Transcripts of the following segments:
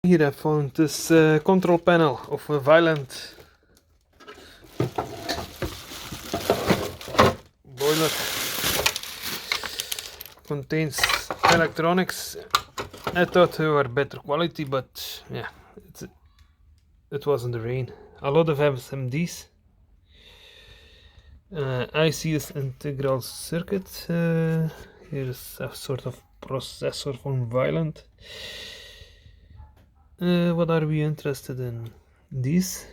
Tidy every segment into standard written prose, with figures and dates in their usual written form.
Here I found this control panel of a Vailant boiler. Contains electronics. I thought they were better quality, but yeah, it was in the rain. A lot of SMDs. IC's integral circuit. Here's a sort of processor from Vailant. What are we interested in? These.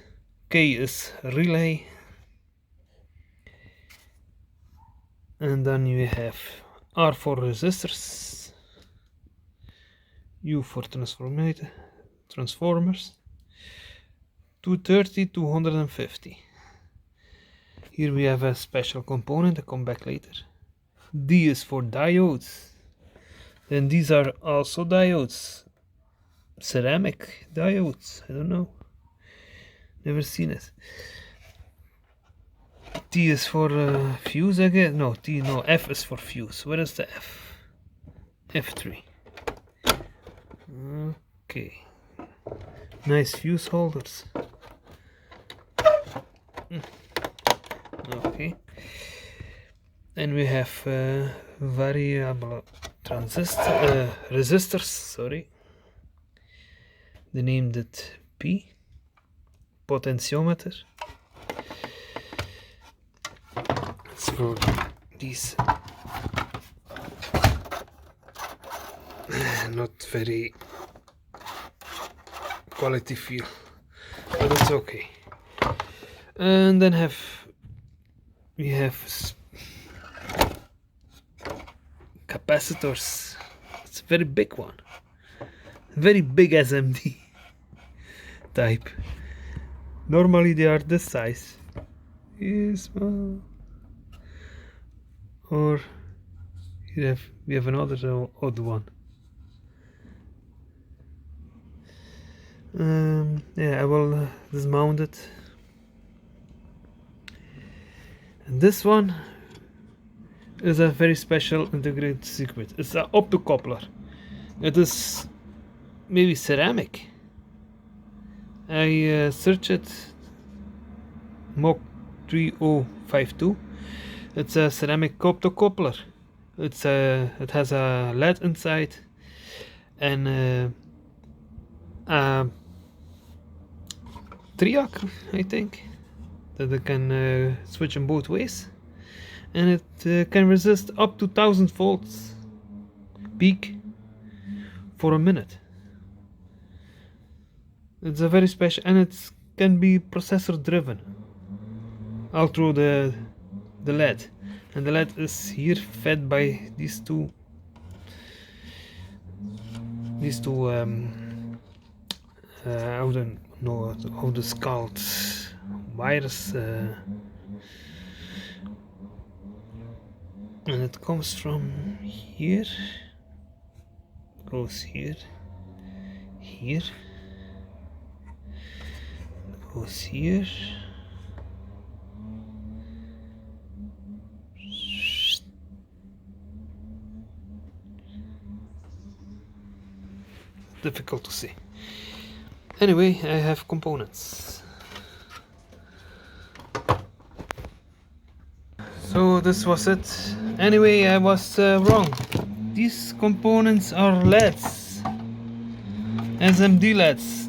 K is relay. And then you have R for resistors, U for transformers, 230, 250. Here we have a special component, I'll come back later. D is for diodes. Then these are also diodes. Ceramic diodes, I don't know. Never seen it. T is for fuse, I guess. No, F is for fuse. Where is the F? F3. Okay. Nice fuse holders. Okay. And we have variable resistors, sorry. They named it P. Potentiometer. It's for these not very quality feel, but it's okay. And then we have capacitors. It's a very big one, very big SMD type. Normally they are this size. Small. Or here we have another odd one. Yeah, I will dismount it. And this one is a very special integrated circuit. It's an opto coupler. It is maybe ceramic. I searched it. Mach 3052. It's a ceramic opto coupler. It has a LED inside and a triac, I think, that it can switch in both ways, and it can resist up to 1000 volts peak for a minute. It's a very special, and it can be processor driven all through the LED, and the LED is here fed by these two I don't know how this called, wires, and it comes from here, goes here, goes here, difficult to see. Anyway, I have components. So this was it. Anyway, I was wrong. These components are LEDs, SMD LEDs.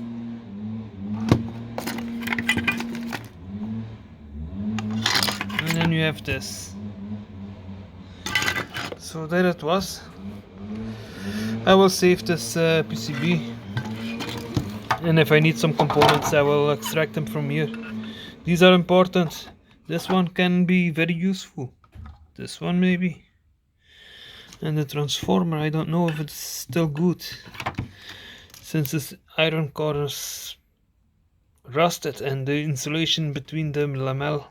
And then you have this. So there it was. I will save this PCB, and if I need some components I will extract them from here. These are important. This one can be very useful. This one maybe. And the transformer, I don't know if it's still good, since this iron core is rusted and the insulation between the lamel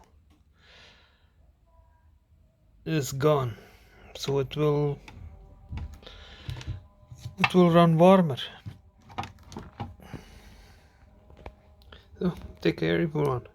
is gone, so it will run warmer. So take care everyone.